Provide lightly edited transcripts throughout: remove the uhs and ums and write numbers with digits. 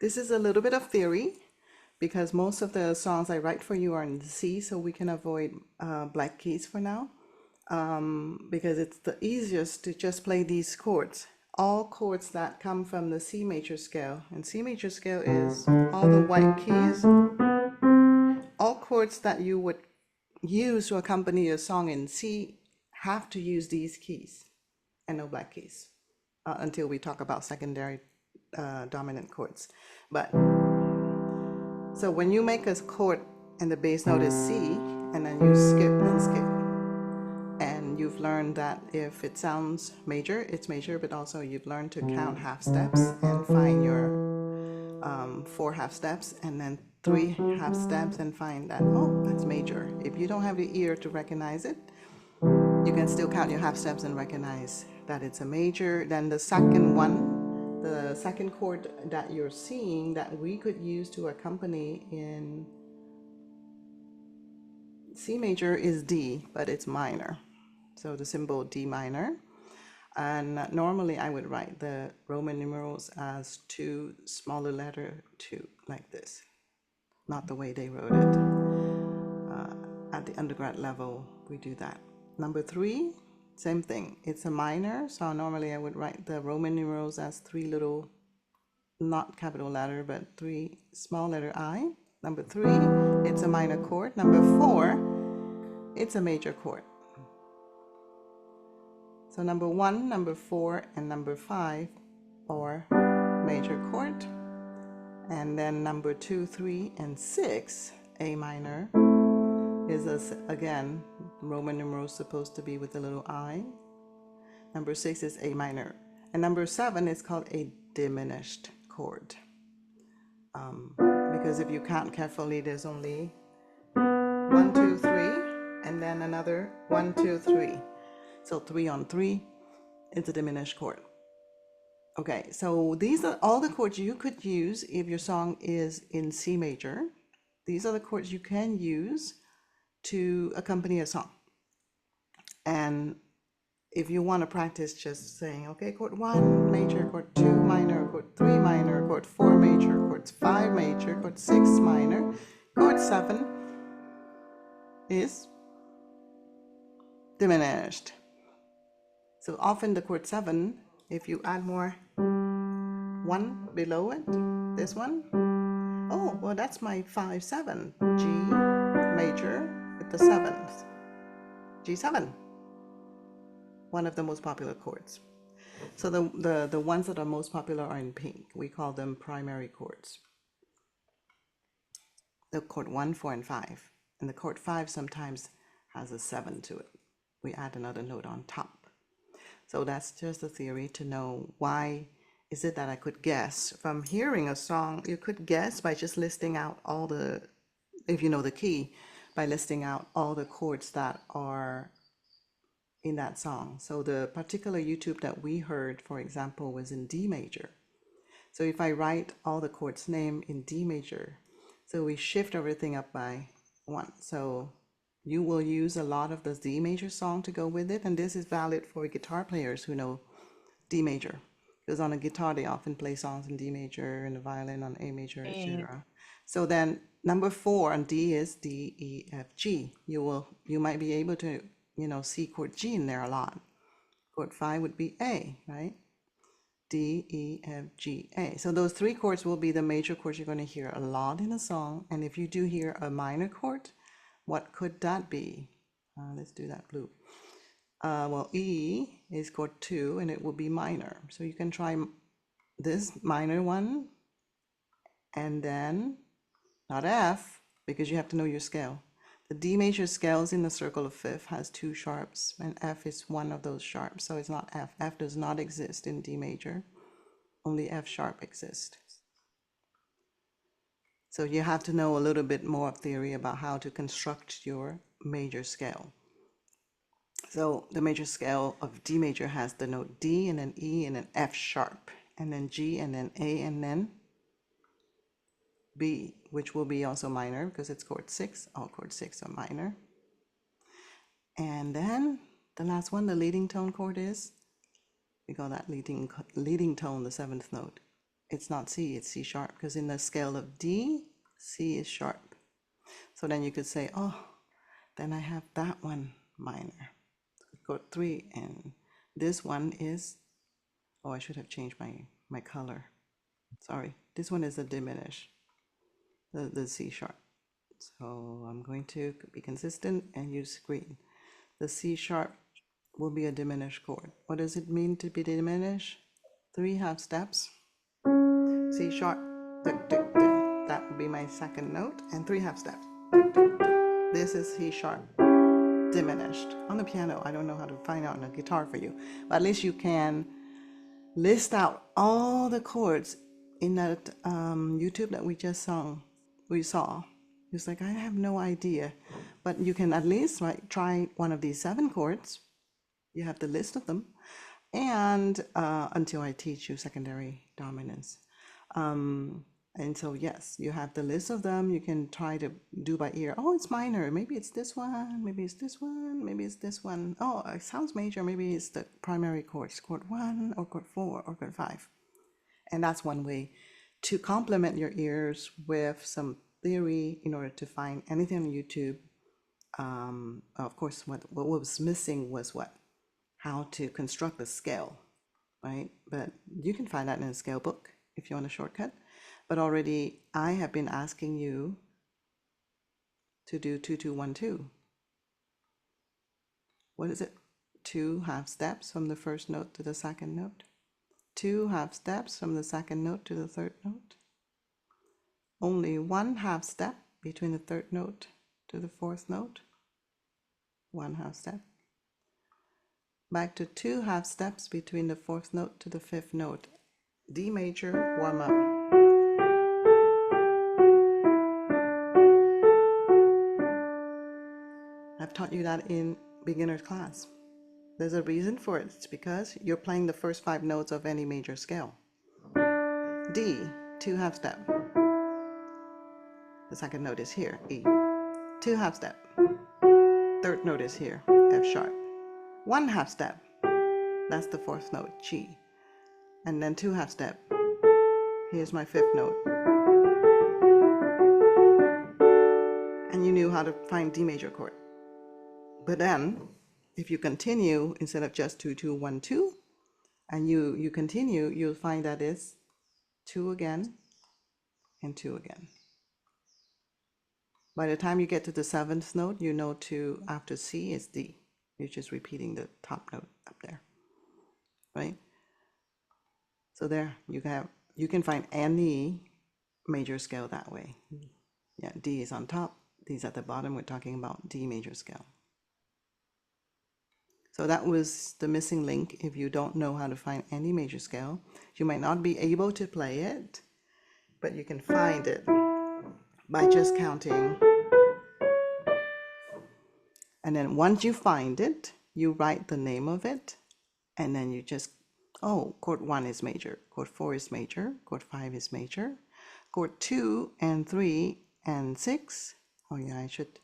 This is a little bit of theory because most of the songs I write for you are in C, so we can avoid black keys for now, because it's the easiest to just play these chords. All chords that come from the C major scale, and C major scale is all the white keys. All chords that you would use to accompany a song in C have to use these keys and no black keys until we talk about secondary dominant chords. But so when you make a chord and the bass note is C, and then you skip and skip, and you've learned that if it sounds major, it's major, but also you've learned to count half steps and find your 4 half steps and then 3 half steps and find that, oh, that's major. If you don't have the ear to recognize it, you can still count your half steps and recognize that it's a major. Then the second one, the second chord that you're seeing that we could use to accompany in C major is D, but it's minor. So the symbol D minor. And normally I would write the Roman numerals as 2 smaller letter 2 like this, not the way they wrote it. At the undergrad level, we do that. Number 3, same thing. It's a minor, so normally I would write the Roman numerals as 3 little, not capital letter, but 3 small letter I. Number 3, it's a minor chord. Number 4, it's a major chord. So number 1, number 4, and number 5 are major chord. And then number 2, 3, and 6, A minor, is again, Roman numerals supposed to be with a little I. Number 6 is A minor. And number 7 is called a diminished chord. Because if you count carefully, there's only 1, 2, 3, and then another 1, 2, 3. So 3 on 3, it's a diminished chord. Okay, so these are all the chords you could use if your song is in C major. These are the chords you can use to accompany a song. And if you want to practice just saying, okay, chord 1 major, chord 2 minor, chord 3 minor, chord 4 major, chord 5 major, chord 6 minor, chord 7 is diminished. So often the chord 7, if you add more 1 below it, this one, oh, well, that's my 5, 7, G major with the 7th, G7, one of the most popular chords. So the ones that are most popular are in pink. We call them primary chords. The chord 1, 4, and 5. And the chord 5 sometimes has a 7 to it. We add another note on top. So that's just a theory to know why is it that I could guess from hearing a song. You could guess by just listing out all the, if you know the key, by listing out all the chords that are in that song. So the particular YouTube that we heard, for example, was in D major. So if I write all the chords name in D major, so we shift everything up by 1. So you will use a lot of the D major song to go with it, and this is valid for guitar players who know D major, because on a guitar they often play songs in D major, and the violin on A major, etc. So then number 4 on D is D, E, F, G. You might be able to see chord G in there a lot. Chord 5 would be A, right? D, E, F, G, A. So those 3 chords will be the major chords you're going to hear a lot in a song. And if you do hear a minor chord, what could that be? Let's do that blue. Well, E is chord 2, and it will be minor. So you can try this minor one, and then not F, because you have to know your scale. The D major scales in the circle of fifth has 2 sharps, and F is one of those sharps. So it's not F. F does not exist in D major. Only F sharp exists. So you have to know a little bit more of theory about how to construct your major scale. So the major scale of D major has the note D, and then E, and then F sharp, and then G, and then A, and then B, which will be also minor because it's chord 6. All chord 6 are minor. And then the last one, the leading tone chord is, we call that leading tone, the 7th note, it's not C, it's C sharp, because in the scale of D, C is sharp. So then you could say, oh, then I have that one minor, chord 3, and this one is, oh, I should have changed my color. Sorry, this one is a diminished, the C sharp. So I'm going to be consistent and use green. The C sharp will be a diminished chord. What does it mean to be diminished? 3 half steps. C sharp, that would be my second note, and 3 half steps. This is C sharp diminished. On the piano, I don't know how to find out on a guitar for you, but at least you can list out all the chords in that YouTube that we just saw. It's like, I have no idea, but you can at least try one of these 7 chords. You have the list of them, and until I teach you secondary dominance. And so, yes, you have the list of them. You can try to do by ear. Oh, it's minor. Maybe it's this one. Maybe it's this one. Maybe it's this one. Oh, it sounds major. Maybe it's the primary chords, chord 1 or chord 4 or chord 5. And that's one way to complement your ears with some theory in order to find anything on YouTube. Of course, what was missing was how to construct a scale, right? But you can find that in a scale book if you want a shortcut. But already I have been asking you to do 2 2 1 2. What is it? 2 half steps from the first note to the second note. 2 half steps from the second note to the third note. Only 1 half step between the third note to the fourth note. 1 half step. Back to 2 half steps between the fourth note to the fifth note. D major, warm up. I've taught you that in beginner's class. There's a reason for it. It's because you're playing the first 5 notes of any major scale. D, 2 half step. The second note is here, E. 2 half step. Third note is here, F sharp. 1 half step. That's the fourth note, G. And then 2 half step. Here's my fifth note. And you knew how to find D major chord. But then, if you continue, instead of just 2 2 1 2, and you continue, you'll find that it's 2 again and 2 again. By the time you get to the 7th note, you know after C is D. You're just repeating the top note up there, right? So there you can find any major scale that way. Yeah, D is on top, D is at the bottom. We're talking about D major scale. So that was the missing link. If you don't know how to find any major scale, you might not be able to play it, but you can find it by just counting. And then once you find it, you write the name of it, and then you just, oh, chord 1 is major, chord 4 is major, chord 5 is major, chord 2 and 3 and 6. Oh yeah, I should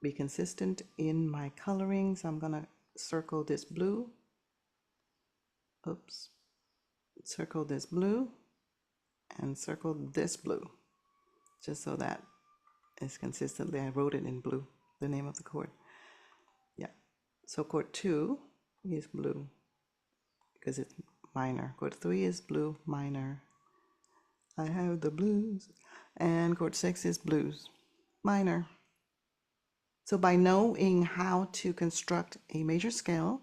be consistent in my coloring, so I'm gonna circle this blue. Oops. Circle this blue and circle this blue, just so that it's consistently. I wrote it in blue, the name of the chord. Yeah. So chord 2 is blue because it's minor. Chord 3 is blue, minor. I have the blues. And chord 6 is blues, minor. So by knowing how to construct a major scale,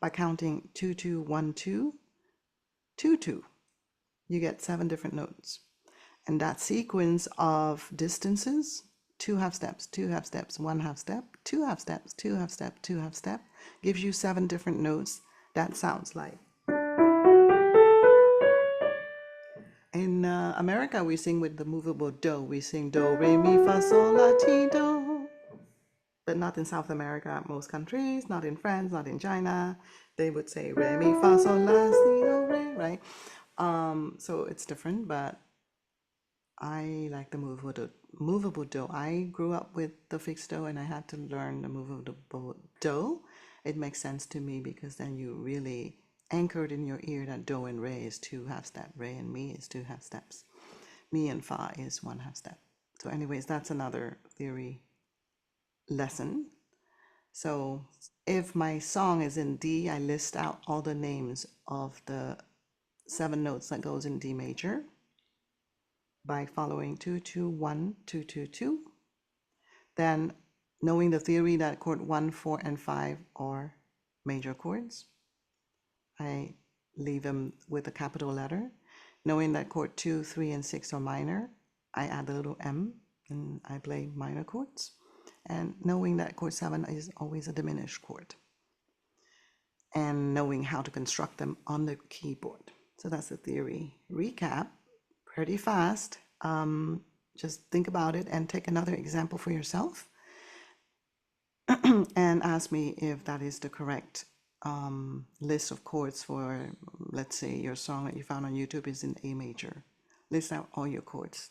by counting 2 2 1 2 2 2, you get 7 different notes. And that sequence of distances, 2 half steps, 2 half steps, 1 half step, 2 half steps, 2 half step, 2 half step, gives you 7 different notes. That sounds like. In America, we sing with the movable do. We sing do, re, mi, fa, sol, la, ti, do. But not in South America, most countries, not in France, not in China. They would say re, mi, fa, sol, la, si, do, re, right? So it's different, but I like the movable do. I grew up with the fixed do, and I had to learn the movable do. It makes sense to me because then you really anchored in your ear that do and re is 2 half steps, re and mi is 2 half steps, mi and fa is 1 half step. So anyways, that's another theory lesson. So if my song is in D, I list out all the names of the 7 notes that goes in D major by following 2 2 1 2 2 2. Then knowing the theory that chord 1, 4, and 5 are major chords, I leave them with a capital letter. Knowing that chord 2, 3, and 6 are minor, I add a little M and I play minor chords. And knowing that chord 7 is always a diminished chord. And knowing how to construct them on the keyboard. So that's the theory recap, pretty fast. Just think about it and take another example for yourself and ask me if that is the correct list of chords for, let's say, your song that you found on YouTube is in A major. List out all your chords.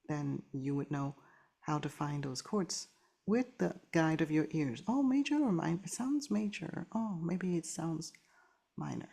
Then you would know how to find those chords with the guide of your ears. Oh, major or minor? It sounds major. Oh, maybe it sounds minor.